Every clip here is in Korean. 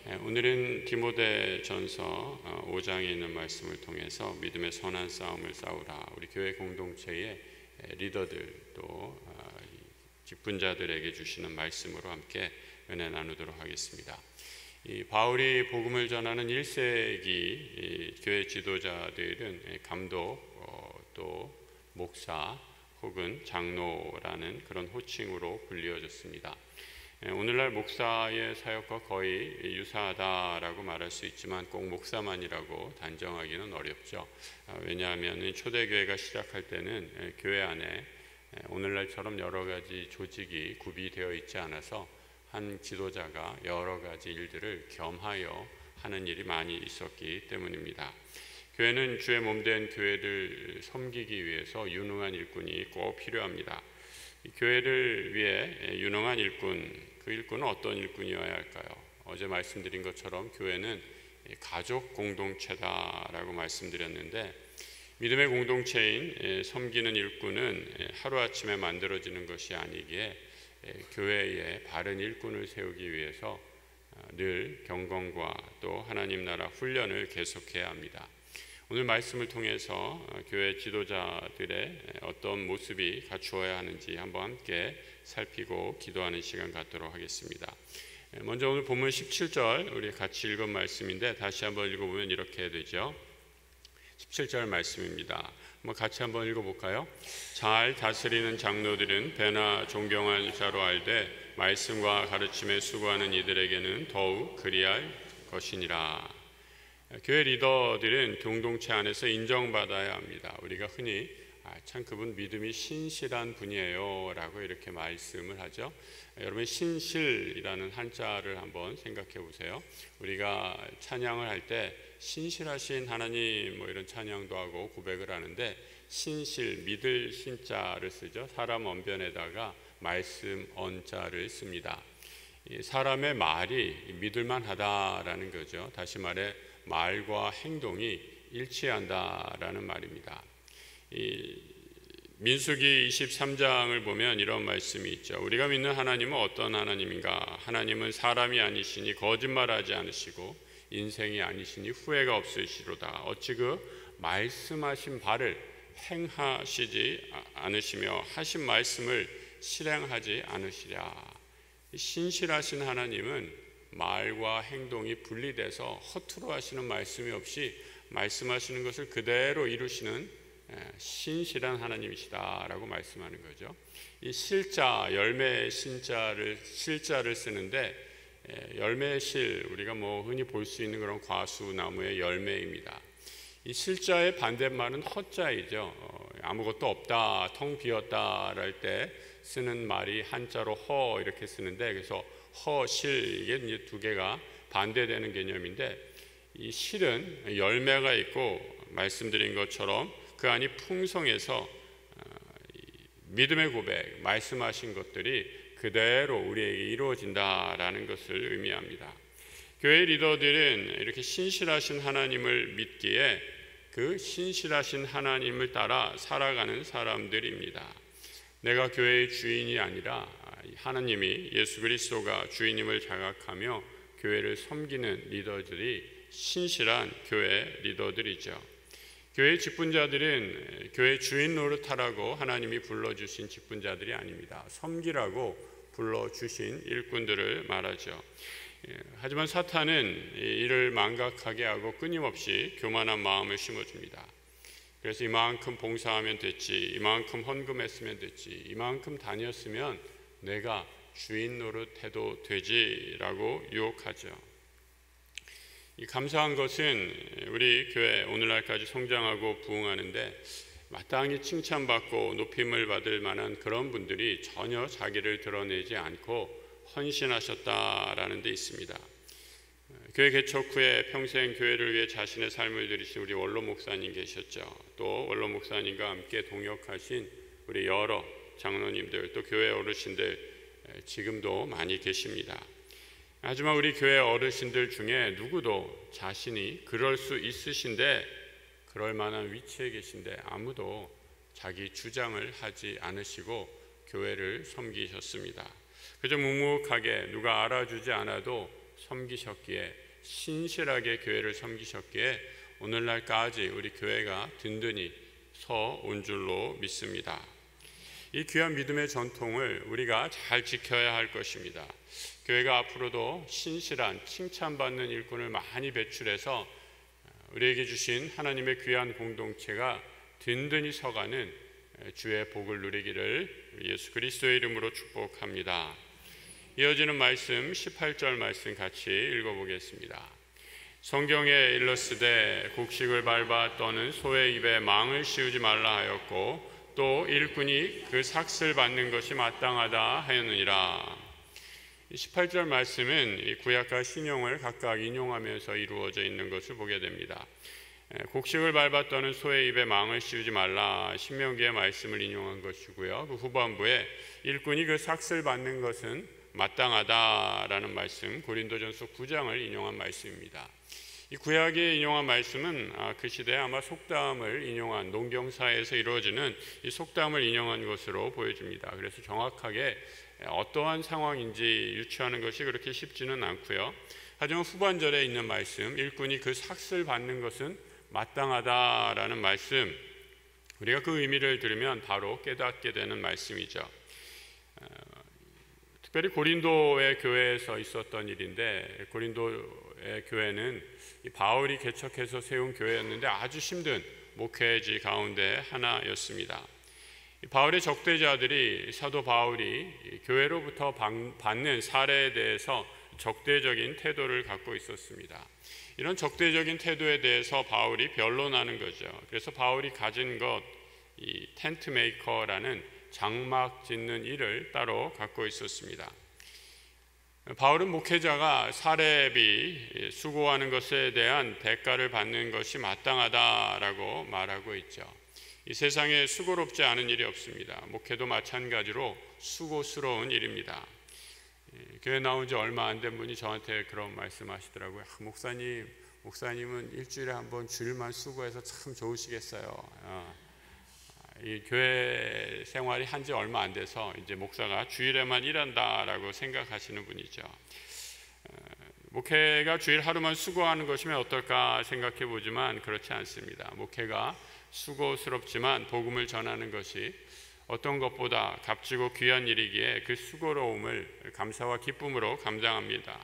오늘은 디모데전서 5장에 있는 말씀을 통해서 믿음의 선한 싸움을 싸우라, 우리 교회 공동체의 리더들 또 직분자들에게 주시는 말씀으로 함께 은혜 나누도록 하겠습니다. 이 바울이 복음을 전하는 1세기 교회 지도자들은 감독 또 목사 혹은 장로라는 그런 호칭으로 불리어졌습니다. 오늘날 목사의 사역과 거의 유사하다라고 말할 수 있지만 꼭 목사만이라고 단정하기는 어렵죠. 왜냐하면 초대교회가 시작할 때는 교회 안에 오늘날처럼 여러 가지 조직이 구비되어 있지 않아서 한 지도자가 여러 가지 일들을 겸하여 하는 일이 많이 있었기 때문입니다. 교회는 주의 몸된 교회를 섬기기 위해서 유능한 일꾼이 꼭 필요합니다. 교회를 위해 유능한 일꾼, 그 일꾼은 어떤 일꾼이어야 할까요? 어제 말씀드린 것처럼 교회는 가족 공동체다라고 말씀드렸는데, 믿음의 공동체인 섬기는 일꾼은 하루아침에 만들어지는 것이 아니기에 교회에 바른 일꾼을 세우기 위해서 늘 경건과 또 하나님 나라 훈련을 계속해야 합니다. 오늘 말씀을 통해서 교회 지도자들의 어떤 모습이 갖추어야 하는지 한번 함께 살피고 기도하는 시간 갖도록 하겠습니다. 먼저 오늘 본문 17절 우리 같이 읽은 말씀인데 다시 한번 읽어보면 이렇게 되죠. 17절 말씀입니다. 같이 한번 읽어볼까요? 잘 다스리는 장로들은 배나 존경한 자로 알되 말씀과 가르침에 수고하는 이들에게는 더욱 그리할 것이니라. 교회 리더들은 공동체 안에서 인정받아야 합니다. 우리가 흔히 참 그분 믿음이 신실한 분이에요 라고 이렇게 말씀을 하죠. 여러분, 신실이라는 한자를 한번 생각해 보세요. 우리가 찬양을 할 때 신실하신 하나님 이런 찬양도 하고 고백을 하는데, 신실, 믿을 신자를 쓰죠. 사람 언변에다가 말씀 언자를 씁니다. 사람의 말이 믿을만 하다라는 거죠. 다시 말해 말과 행동이 일치한다라는 말입니다. 민수기 23장을 보면 이런 말씀이 있죠. 우리가 믿는 하나님은 어떤 하나님인가? 하나님은 사람이 아니시니 거짓말하지 않으시고 인생이 아니시니 후회가 없으시로다. 어찌 그 말씀하신 바를 행하시지 않으시며 하신 말씀을 실행하지 않으시랴. 신실하신 하나님은 말과 행동이 분리돼서 허투루 하시는 말씀이 없이 말씀하시는 것을 그대로 이루시는 신실한 하나님이시다라고 말씀하는 거죠. 이 실자, 열매의 실자를 쓰는데, 열매의 실, 우리가 흔히 볼 수 있는 그런 과수나무의 열매입니다. 이 실자의 반대말은 허자이죠. 아무것도 없다, 텅 비었다 할 때 쓰는 말이 한자로 허 이렇게 쓰는데, 그래서 허실, 이게 이제 두 개가 반대되는 개념인데, 이 실은 열매가 있고 말씀드린 것처럼 그 안이 풍성해서 믿음의 고백, 말씀하신 것들이 그대로 우리에게 이루어진다라는 것을 의미합니다. 교회 리더들은 이렇게 신실하신 하나님을 믿기에 그 신실하신 하나님을 따라 살아가는 사람들입니다. 내가 교회의 주인이 아니라 하나님이, 예수 그리스도가 주인임을 자각하며 교회를 섬기는 리더들이 신실한 교회 리더들이죠. 교회 직분자들은 교회 주인 노릇하라고 하나님이 불러주신 직분자들이 아닙니다. 섬기라고 불러주신 일꾼들을 말하죠. 하지만 사탄은 이를 망각하게 하고 끊임없이 교만한 마음을 심어줍니다. 그래서 이만큼 봉사하면 됐지, 이만큼 헌금했으면 됐지, 이만큼 다녔으면 내가 주인 노릇해도 되지라고 유혹하죠. 이 감사한 것은 우리 교회 오늘날까지 성장하고 부흥하는데 마땅히 칭찬받고 높임을 받을 만한 그런 분들이 전혀 자기를 드러내지 않고 헌신하셨다라는 데 있습니다. 교회 개척 후에 평생 교회를 위해 자신의 삶을 들이신 우리 원로 목사님 계셨죠. 또 원로 목사님과 함께 동역하신 우리 여러 장로님들, 또 교회 어르신들 지금도 많이 계십니다. 하지만 우리 교회 어르신들 중에 누구도 자신이 그럴 수 있으신데, 그럴 만한 위치에 계신데 아무도 자기 주장을 하지 않으시고 교회를 섬기셨습니다. 그저 묵묵하게 누가 알아주지 않아도 섬기셨기에, 신실하게 교회를 섬기셨기에 오늘날까지 우리 교회가 든든히 서 온 줄로 믿습니다. 이 귀한 믿음의 전통을 우리가 잘 지켜야 할 것입니다. 교회가 앞으로도 신실한 칭찬받는 일꾼을 많이 배출해서 우리에게 주신 하나님의 귀한 공동체가 든든히 서가는 주의 복을 누리기를 예수 그리스도의 이름으로 축복합니다. 이어지는 말씀 18절 말씀 같이 읽어보겠습니다. 성경에 일렀으되 곡식을 밟아 떠는 소의 입에 망을 씌우지 말라 하였고 또 일꾼이 그 삭슬 받는 것이 마땅하다 하였느니라. 18절 말씀은 구약과 신약을 각각 인용하면서 이루어져 있는 것을 보게 됩니다. 곡식을 밟아 떠는 소의 입에 망을 씌우지 말라, 신명기의 말씀을 인용한 것이고요. 그 후반부에 일꾼이 그 삭슬 받는 것은 마땅하다라는 말씀, 고린도전서 9장을 인용한 말씀입니다. 이 구약에 인용한 말씀은 그 시대에 아마 속담을 인용한, 농경사에서 이루어지는 이 속담을 인용한 것으로 보여집니다. 그래서 정확하게 어떠한 상황인지 유추하는 것이 그렇게 쉽지는 않고요. 하지만 후반절에 있는 말씀, 일꾼이 그 삭슬 받는 것은 마땅하다라는 말씀, 우리가 그 의미를 들으면 바로 깨닫게 되는 말씀이죠. 특별히 고린도의 교회에서 있었던 일인데, 고린도의 교회는 바울이 개척해서 세운 교회였는데 아주 힘든 목회지 가운데 하나였습니다. 바울의 적대자들이 사도 바울이 교회로부터 받는 사례에 대해서 적대적인 태도를 갖고 있었습니다. 이런 적대적인 태도에 대해서 바울이 변론하는 거죠. 그래서 바울이 가진 것, 이 텐트 메이커라는 장막 짓는 일을 따로 갖고 있었습니다. 바울은 목회자가 사례비, 수고하는 것에 대한 대가를 받는 것이 마땅하다라고 말하고 있죠. 이 세상에 수고롭지 않은 일이 없습니다. 목회도 마찬가지로 수고스러운 일입니다. 교회 나온 지 얼마 안 된 분이 저한테 그런 말씀하시더라고요. 목사님은 일주일에 한 번 주일만 수고해서 참 좋으시겠어요. 이 교회 생활이 한 지 얼마 안 돼서 이제 목사가 주일에만 일한다라고 생각하시는 분이죠. 목회가 주일 하루만 수고하는 것이면 어떨까 생각해 보지만 그렇지 않습니다. 목회가 수고스럽지만 복음을 전하는 것이 어떤 것보다 값지고 귀한 일이기에 그 수고로움을 감사와 기쁨으로 감당합니다.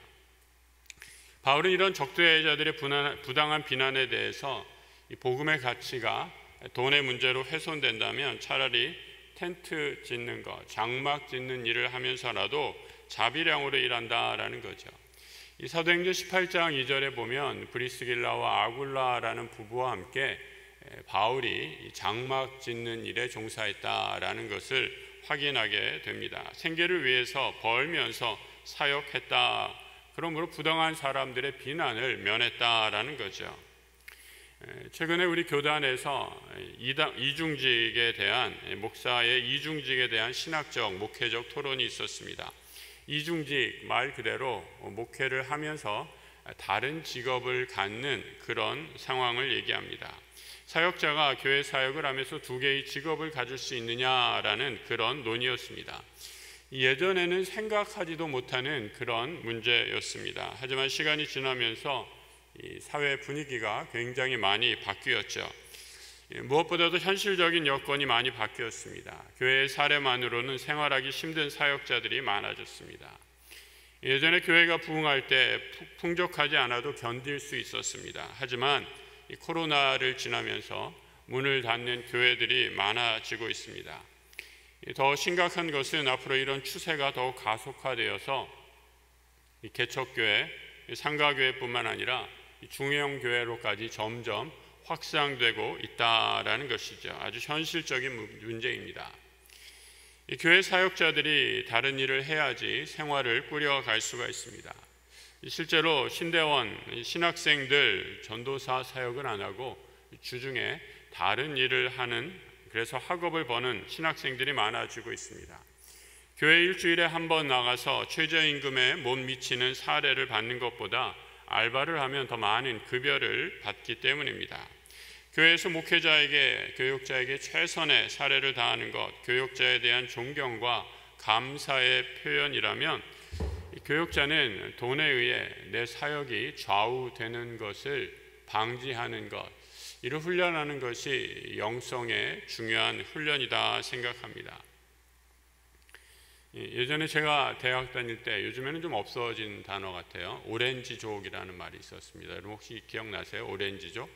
바울은 이런 적대자들의 부당한 비난에 대해서 이 복음의 가치가 돈의 문제로 훼손된다면 차라리 텐트 짓는 것, 장막 짓는 일을 하면서라도 자비량으로 일한다라는 거죠. 이 사도행전 18장 2절에 보면 브리스길라와 아굴라라는 부부와 함께 바울이 장막 짓는 일에 종사했다라는 것을 확인하게 됩니다. 생계를 위해서 벌면서 사역했다. 그러므로 부당한 사람들의 비난을 면했다라는 거죠. 최근에 우리 교단에서 이중직에 대한, 목사의 이중직에 대한 신학적, 목회적 토론이 있었습니다. 이중직, 말 그대로 목회를 하면서 다른 직업을 갖는 그런 상황을 얘기합니다. 사역자가 교회 사역을 하면서 두 개의 직업을 가질 수 있느냐라는 그런 논의였습니다. 예전에는 생각하지도 못하는 그런 문제였습니다. 하지만 시간이 지나면서 이 사회 분위기가 굉장히 많이 바뀌었죠. 무엇보다도 현실적인 여건이 많이 바뀌었습니다. 교회의 사례만으로는 생활하기 힘든 사역자들이 많아졌습니다. 예전에 교회가 부흥할 때 풍족하지 않아도 견딜 수 있었습니다. 하지만 이 코로나를 지나면서 문을 닫는 교회들이 많아지고 있습니다. 더 심각한 것은 앞으로 이런 추세가 더욱 가속화되어서 이 개척교회, 상가교회뿐만 아니라 중형 교회로까지 점점 확산되고 있다라는 것이죠. 아주 현실적인 문제입니다. 이 교회 사역자들이 다른 일을 해야지 생활을 꾸려갈 수가 있습니다. 실제로 신대원 신학생들 전도사 사역을 안 하고 주중에 다른 일을 하는, 그래서 학업을 버는 신학생들이 많아지고 있습니다. 교회 일주일에 한 번 나가서 최저임금에 못 미치는 사례를 받는 것보다 알바를 하면 더 많은 급여를 받기 때문입니다. 교회에서 목회자에게, 교육자에게 최선의 사례를 다하는 것, 교육자에 대한 존경과 감사의 표현이라면 교역자는 돈에 의해 내 사역이 좌우되는 것을 방지하는 것, 이를 훈련하는 것이 영성의 중요한 훈련이다 생각합니다. 예전에 제가 대학 다닐 때, 요즘에는 좀 없어진 단어 같아요. 오렌지족이라는 말이 있었습니다. 여러분 혹시 기억나세요? 오렌지족?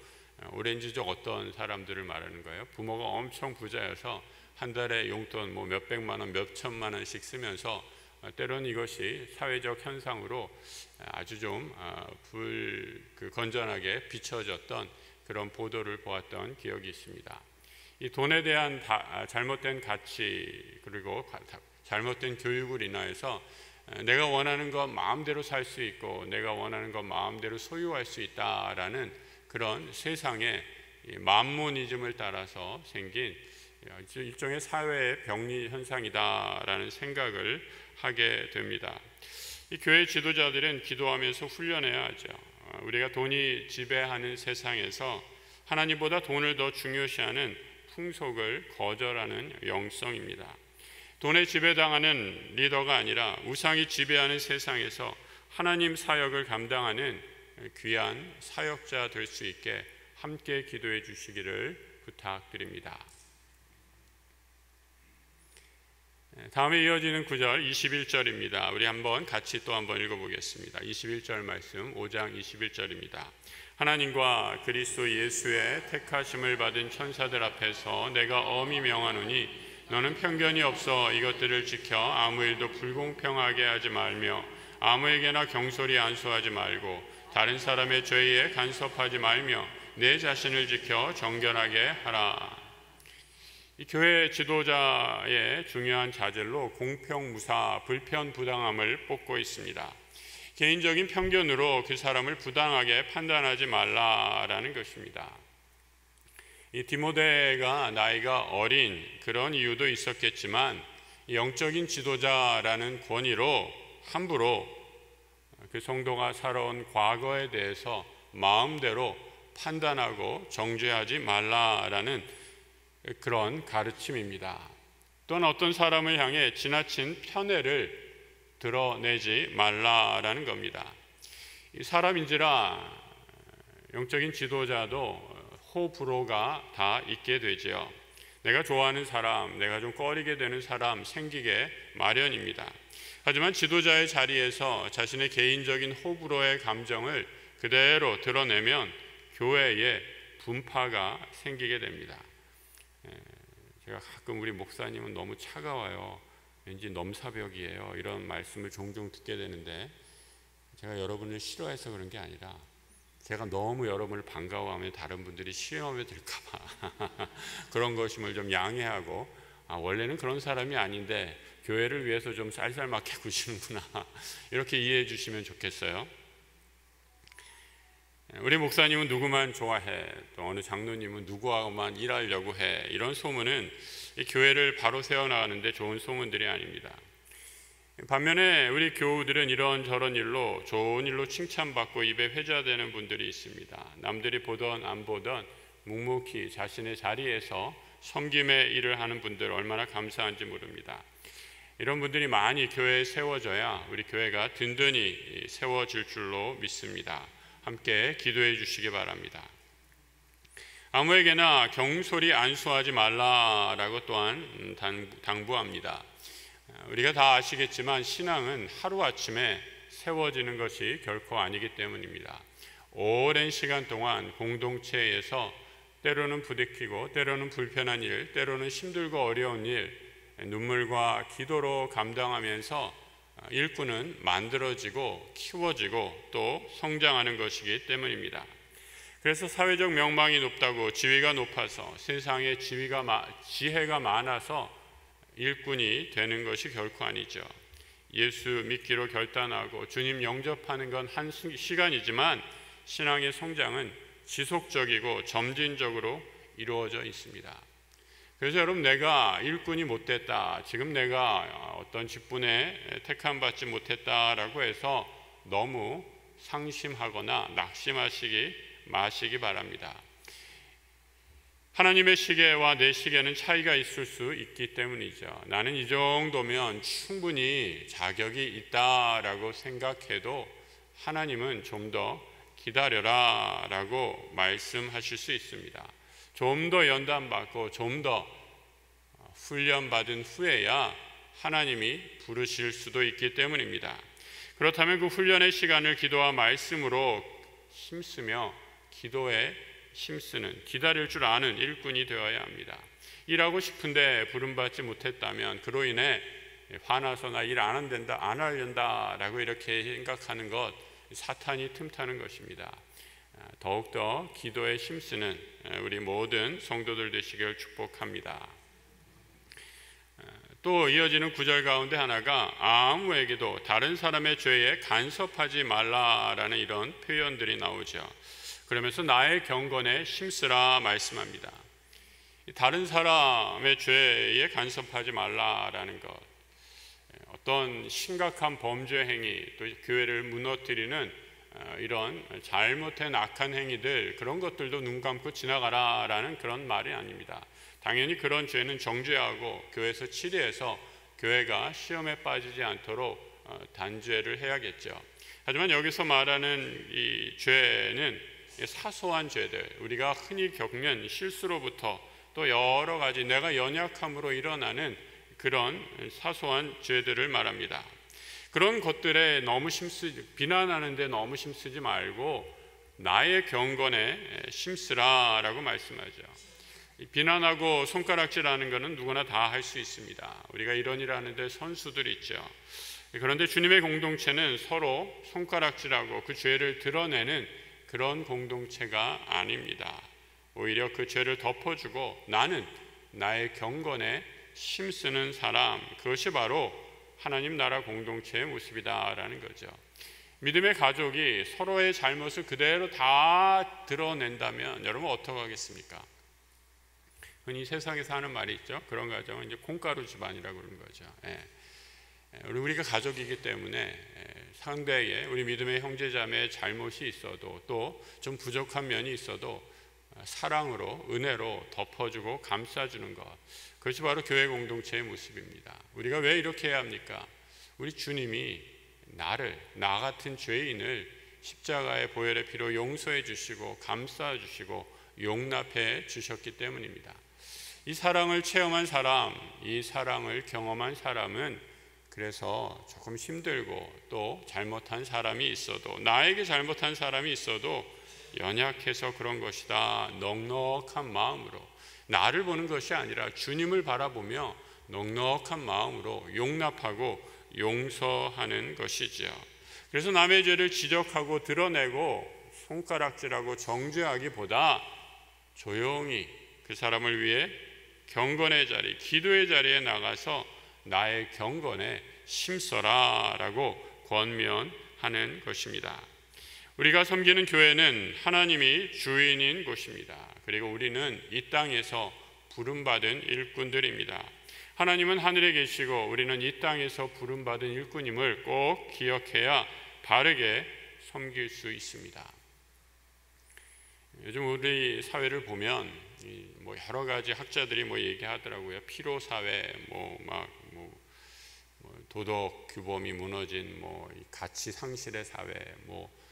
오렌지족 어떤 사람들을 말하는 거예요? 부모가 엄청 부자여서 한 달에 용돈 뭐 몇백만 원, 몇천만 원씩 쓰면서 때로는 이것이 사회적 현상으로 아주 좀 건전하게 비춰졌던 그런 보도를 보았던 기억이 있습니다. 이 돈에 대한 잘못된 가치, 그리고 잘못된 교육을 인하여서 내가 원하는 것 마음대로 살 수 있고 내가 원하는 것 마음대로 소유할 수 있다라는 그런 세상의 만모니즘을 따라서 생긴 일종의 사회의 병리 현상이다라는 생각을 하게 됩니다. 이 교회 지도자들은 기도하면서 훈련해야 하죠. 우리가 돈이 지배하는 세상에서 하나님보다 돈을 더 중요시하는 풍속을 거절하는 영성입니다. 돈에 지배당하는 리더가 아니라 우상이 지배하는 세상에서 하나님 사역을 감당하는 귀한 사역자 될 수 있게 함께 기도해 주시기를 부탁드립니다. 다음에 이어지는 구절 21절입니다. 우리 한번 같이 또 한번 읽어보겠습니다. 21절 말씀 5장 21절입니다. 하나님과 그리스도 예수의 택하심을 받은 천사들 앞에서 내가 엄히 명하노니 너는 편견이 없어 이것들을 지켜 아무 일도 불공평하게 하지 말며 아무에게나 경솔히 안수하지 말고 다른 사람의 죄에 간섭하지 말며 내 자신을 지켜 정결하게 하라. 이 교회 지도자의 중요한 자질로 공평무사, 불편부당함을 뽑고 있습니다. 개인적인 편견으로 그 사람을 부당하게 판단하지 말라라는 것입니다. 이 디모데가 나이가 어린 그런 이유도 있었겠지만 영적인 지도자라는 권위로 함부로 그 성도가 살아온 과거에 대해서 마음대로 판단하고 정죄하지 말라라는 그런 가르침입니다. 또는 어떤 사람을 향해 지나친 편애를 드러내지 말라라는 겁니다. 사람인지라 영적인 지도자도 호불호가 다 있게 되지요. 내가 좋아하는 사람, 내가 좀 꺼리게 되는 사람 생기게 마련입니다. 하지만 지도자의 자리에서 자신의 개인적인 호불호의 감정을 그대로 드러내면 교회에 분파가 생기게 됩니다. 제가 가끔 우리 목사님은 너무 차가워요, 왠지 넘사벽이에요, 이런 말씀을 종종 듣게 되는데 제가 여러분을 싫어해서 그런 게 아니라 제가 너무 여러분을 반가워하면 다른 분들이 싫어하면 될까봐 그런 것임을 좀 양해하고, 원래는 그런 사람이 아닌데 교회를 위해서 좀 쌀쌀맞게 구시는구나 이렇게 이해해 주시면 좋겠어요. 우리 목사님은 누구만 좋아해, 또 어느 장로님은 누구하고만 일하려고 해, 이런 소문은 이 교회를 바로 세워나가는데 좋은 소문들이 아닙니다. 반면에 우리 교우들은 이런저런 일로 좋은 일로 칭찬받고 입에 회자되는 분들이 있습니다. 남들이 보던 안 보던 묵묵히 자신의 자리에서 섬김의 일을 하는 분들 얼마나 감사한지 모릅니다. 이런 분들이 많이 교회에 세워져야 우리 교회가 든든히 세워질 줄로 믿습니다. 함께 기도해 주시기 바랍니다. 아무에게나 경솔히 안수하지 말라라고 또한 당부합니다. 우리가 다 아시겠지만 신앙은 하루아침에 세워지는 것이 결코 아니기 때문입니다. 오랜 시간 동안 공동체에서 때로는 부딪히고 때로는 불편한 일, 때로는 힘들고 어려운 일, 눈물과 기도로 감당하면서 일꾼은 만들어지고 키워지고 또 성장하는 것이기 때문입니다. 그래서 사회적 명망이 높다고 지위가 높아서 세상에 지혜가 많아서 일꾼이 되는 것이 결코 아니죠. 예수 믿기로 결단하고 주님 영접하는 건 한 시간이지만 신앙의 성장은 지속적이고 점진적으로 이루어져 있습니다. 그래서 여러분, 내가 일꾼이 못됐다, 지금 내가 어떤 직분에 택함받지 못했다라고 해서 너무 상심하거나 낙심하시기 마시기 바랍니다. 하나님의 시계와 내 시계는 차이가 있을 수 있기 때문이죠. 나는 이 정도면 충분히 자격이 있다라고 생각해도 하나님은 좀 더 기다려라 라고 말씀하실 수 있습니다. 좀 더 연단받고 좀 더 훈련받은 후에야 하나님이 부르실 수도 있기 때문입니다. 그렇다면 그 훈련의 시간을 기도와 말씀으로 힘쓰며 기도에 힘쓰는, 기다릴 줄 아는 일꾼이 되어야 합니다. 일하고 싶은데 부름받지 못했다면 그로 인해 화나서 나 일 안 한다, 안 하려다 라고 이렇게 생각하는 것, 사탄이 틈타는 것입니다. 더욱더 기도에 힘쓰는 우리 모든 성도들 되시길 축복합니다. 또 이어지는 구절 가운데 하나가 아무에게도 다른 사람의 죄에 간섭하지 말라라는 이런 표현들이 나오죠. 그러면서 나의 경건에 힘쓰라 말씀합니다. 다른 사람의 죄에 간섭하지 말라라는 것, 어떤 심각한 범죄 행위, 또 교회를 무너뜨리는 이런 잘못된 악한 행위들, 그런 것들도 눈 감고 지나가라라는 그런 말이 아닙니다. 당연히 그런 죄는 정죄하고 교회에서 치리해서 교회가 시험에 빠지지 않도록 단죄를 해야겠죠. 하지만 여기서 말하는 이 죄는 사소한 죄들, 우리가 흔히 겪는 실수로부터 또 여러 가지 내가 연약함으로 일어나는 그런 사소한 죄들을 말합니다. 그런 것들에 너무 비난하는데 너무 힘쓰지 말고 나의 경건에 힘쓰라라고 말씀하죠. 비난하고 손가락질하는 것은 누구나 다 할 수 있습니다. 우리가 이런 일 하는데 선수들 있죠. 그런데 주님의 공동체는 서로 손가락질하고 그 죄를 드러내는 그런 공동체가 아닙니다. 오히려 그 죄를 덮어주고 나는 나의 경건에 힘쓰는 사람, 그것이 바로 하나님 나라 공동체의 모습이다라는 거죠. 믿음의 가족이 서로의 잘못을 그대로 다 드러낸다면 여러분 어떻게 하겠습니까? 흔히 세상에서 하는 말이 있죠. 그런 가정은 이제 콩가루 집안이라고 그러는 거죠. 우리가 가족이기 때문에 상대의 우리 믿음의 형제자매의 잘못이 있어도 또 좀 부족한 면이 있어도 사랑으로, 은혜로 덮어주고 감싸주는 것, 그것이 바로 교회 공동체의 모습입니다. 우리가 왜 이렇게 해야 합니까? 우리 주님이 나 같은 죄인을 십자가의 보혈의 피로 용서해 주시고 감싸 주시고 용납해 주셨기 때문입니다. 이 사랑을 체험한 사람, 이 사랑을 경험한 사람은 그래서 조금 힘들고 또 잘못한 사람이 있어도, 나에게 잘못한 사람이 있어도 연약해서 그런 것이다, 넉넉한 마음으로, 나를 보는 것이 아니라 주님을 바라보며 넉넉한 마음으로 용납하고 용서하는 것이지요. 그래서 남의 죄를 지적하고 드러내고 손가락질하고 정죄하기보다 조용히 그 사람을 위해 경건의 자리, 기도의 자리에 나가서 나의 경건에 힘써라 라고 권면하는 것입니다. 우리가 섬기는 교회는 하나님이 주인인 곳입니다. 그리고 우리는 이 땅에서 부름받은 일꾼들입니다. 하나님은 하늘에 계시고 우리는 이 땅에서 부름받은 일꾼임을 꼭 기억해야 바르게 섬길 수 있습니다. 요즘 우리 사회를 보면 여러 가지 학자들이 얘기하더라고요. 피로 사회, 도덕 규범이 무너진 가치 상실의 사회,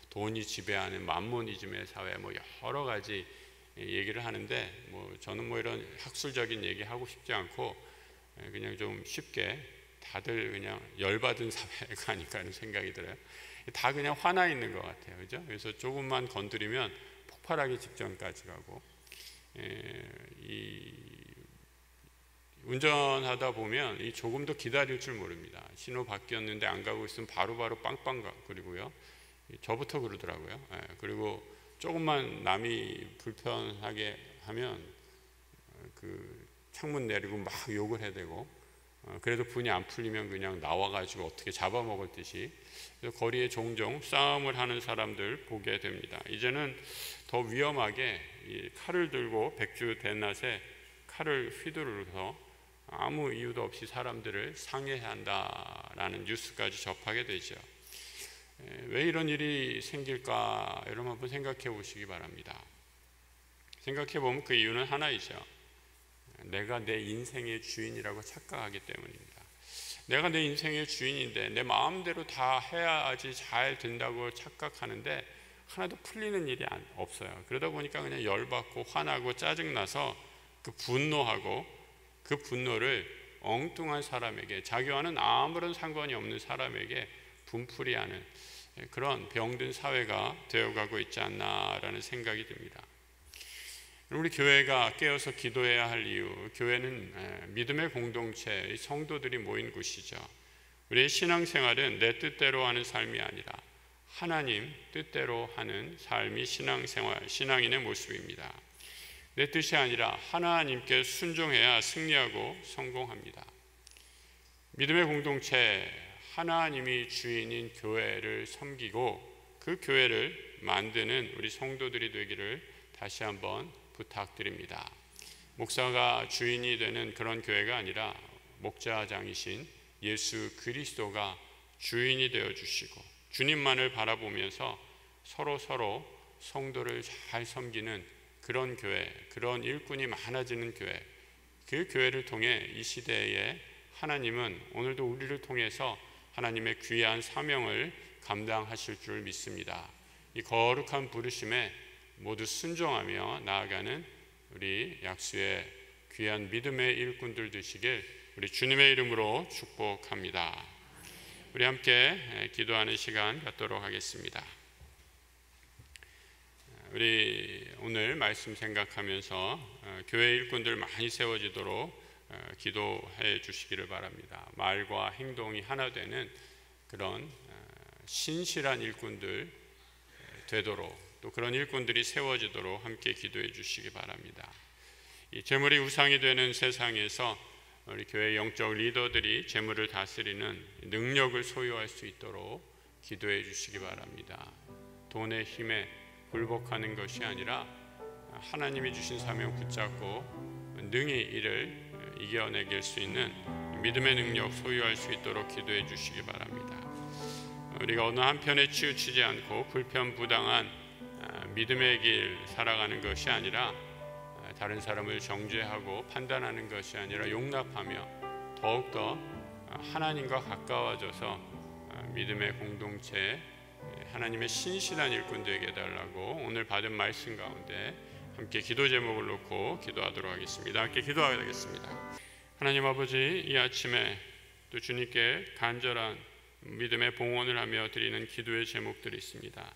돈이 지배하는 만모니즘의 사회, 여러 가지 얘기를 하는데 저는 이런 학술적인 얘기 하고 싶지 않고 그냥 좀 쉽게 다들 그냥 열받은 사회가 아닐까 하는 생각이 들어요. 다 그냥 화나 있는 것 같아요, 그죠? 그래서 조금만 건드리면 폭발하기 직전까지 가고, 운전하다 보면 조금도 기다릴 줄 모릅니다. 신호 바뀌었는데 안 가고 있으면 바로바로 빵빵 그리고요. 저부터 그러더라고요. 그리고 조금만 남이 불편하게 하면 그 창문 내리고 막 욕을 해대고, 그래도 분이 안 풀리면 그냥 나와가지고 어떻게 잡아먹을 듯이, 그래서 거리에 종종 싸움을 하는 사람들 보게 됩니다. 이제는 더 위험하게 이 칼을 들고 백주 대낮에 칼을 휘두르서 아무 이유도 없이 사람들을 상해한다라는 뉴스까지 접하게 되죠. 왜 이런 일이 생길까 여러분 한번 생각해 보시기 바랍니다. 생각해보면 그 이유는 하나이죠. 내가 내 인생의 주인이라고 착각하기 때문입니다. 내가 내 인생의 주인인데 내 마음대로 다 해야지 잘 된다고 착각하는데 하나도 풀리는 일이 없어요. 그러다 보니까 그냥 열받고 화나고 짜증나서 그 분노하고 그 분노를 엉뚱한 사람에게, 자기와는 아무런 상관이 없는 사람에게 분풀이하는 그런 병든 사회가 되어가고 있지 않나라는 생각이 듭니다. 우리 교회가 깨어서 기도해야 할 이유, 교회는 믿음의 공동체, 성도들이 모인 곳이죠. 우리의 신앙생활은 내 뜻대로 하는 삶이 아니라 하나님 뜻대로 하는 삶이 신앙생활, 신앙인의 모습입니다. 내 뜻이 아니라 하나님께 순종해야 승리하고 성공합니다. 믿음의 공동체, 하나님이 주인인 교회를 섬기고 그 교회를 만드는 우리 성도들이 되기를 다시 한번 부탁드립니다. 목사가 주인이 되는 그런 교회가 아니라 목자장이신 예수 그리스도가 주인이 되어 주시고 주님만을 바라보면서 서로 성도를 잘 섬기는 그런 교회, 그런 일꾼이 많아지는 교회, 그 교회를 통해 이 시대에 하나님은 오늘도 우리를 통해서 하나님의 귀한 사명을 감당하실 줄 믿습니다. 이 거룩한 부르심에 모두 순종하며 나아가는 우리 약수의 귀한 믿음의 일꾼들 되시길 우리 주님의 이름으로 축복합니다. 우리 함께 기도하는 시간 갖도록 하겠습니다. 우리 오늘 말씀 생각하면서 교회 일꾼들 많이 세워지도록 기도해 주시기를 바랍니다. 말과 행동이 하나 되는 그런 신실한 일꾼들 되도록, 또 그런 일꾼들이 세워지도록 함께 기도해 주시기 바랍니다. 이 재물이 우상이 되는 세상에서 우리 교회 영적 리더들이 재물을 다스리는 능력을 소유할 수 있도록 기도해 주시기 바랍니다. 돈의 힘에 굴복하는 것이 아니라 하나님이 주신 사명 붙잡고 능히 이를 이겨내길 수 있는 믿음의 능력 소유할 수 있도록 기도해 주시기 바랍니다. 우리가 어느 한편에 치우치지 않고 불편부당한 믿음의 길 살아가는 것이 아니라 다른 사람을 정죄하고 판단하는 것이 아니라 용납하며 더욱더 하나님과 가까워져서 믿음의 공동체, 하나님의 신실한 일꾼 되게 해달라고 오늘 받은 말씀 가운데 함께 기도 제목을 놓고 기도하도록 하겠습니다. 함께 기도하겠습니다. 하나님 아버지, 이 아침에 또 주님께 간절한 믿음의 봉헌을 하며 드리는 기도의 제목들이 있습니다.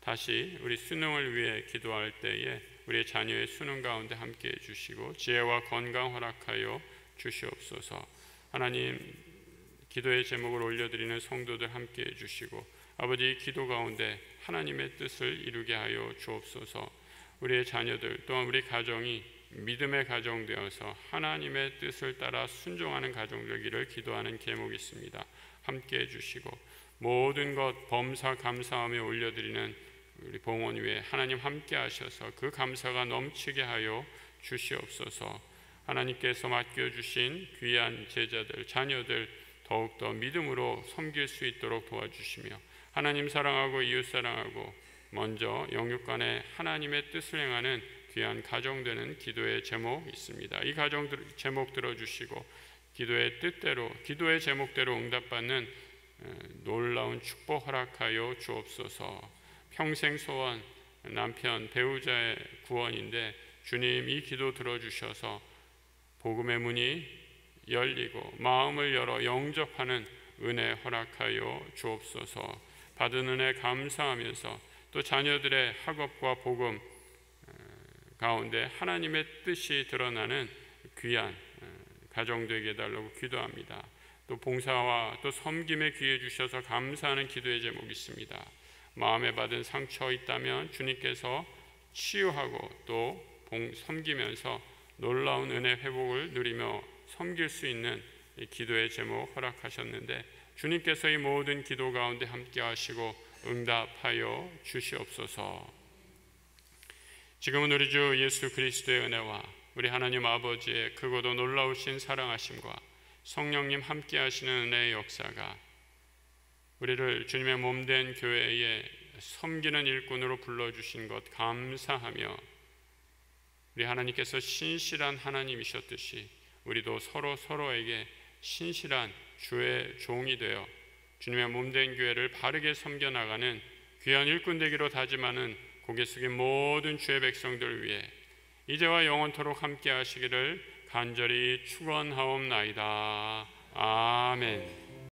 다시 우리 수능을 위해 기도할 때에 우리의 자녀의 수능 가운데 함께 해주시고 지혜와 건강 허락하여 주시옵소서. 하나님, 기도의 제목을 올려드리는 성도들 함께 해주시고 아버지, 기도 가운데 하나님의 뜻을 이루게 하여 주옵소서. 우리의 자녀들 또한 우리 가정이 믿음의 가정 되어서 하나님의 뜻을 따라 순종하는 가정 되기를 기도하는 제목이 있습니다. 함께 해주시고 모든 것 범사 감사하며 올려드리는 우리 봉헌 위에 하나님 함께 하셔서 그 감사가 넘치게 하여 주시옵소서. 하나님께서 맡겨주신 귀한 제자들, 자녀들 더욱더 믿음으로 섬길 수 있도록 도와주시며 하나님 사랑하고 이웃 사랑하고 먼저 영육간에 하나님의 뜻을 행하는 귀한 가정 되는 기도의 제목 있습니다. 이 가정 제목 들어주시고 기도의 뜻대로, 기도의 제목대로 응답받는 놀라운 축복 허락하여 주옵소서. 평생 소원, 남편, 배우자의 구원인데 주님, 이 기도 들어주셔서 복음의 문이 열리고 마음을 열어 영접하는 은혜 허락하여 주옵소서. 받은 은혜 감사하면서 또 자녀들의 학업과 복음 가운데 하나님의 뜻이 드러나는 귀한 가정 되게 해달라고 기도합니다. 또 봉사와 또 섬김에 기회 주셔서 감사하는 기도의 제목이 있습니다. 마음에 받은 상처 있다면 주님께서 치유하고 또 섬기면서 놀라운 은혜 회복을 누리며 섬길 수 있는 이 기도의 제목 허락하셨는데 주님께서 이 모든 기도 가운데 함께 하시고 응답하여 주시옵소서. 지금은 우리 주 예수 그리스도의 은혜와 우리 하나님 아버지의 크고도 놀라우신 사랑하심과 성령님 함께 하시는 은혜의 역사가 우리를 주님의 몸된 교회에 섬기는 일꾼으로 불러주신 것 감사하며 우리 하나님께서 신실한 하나님이셨듯이 우리도 서로에게 신실한 주의 종이 되어 주님의 몸된 교회를 바르게 섬겨나가는 귀한 일꾼 되기로 다짐하는 고개 숙인 모든 주의 백성들 위해 이제와 영원토록 함께 하시기를 간절히 축원하옵나이다. 아멘.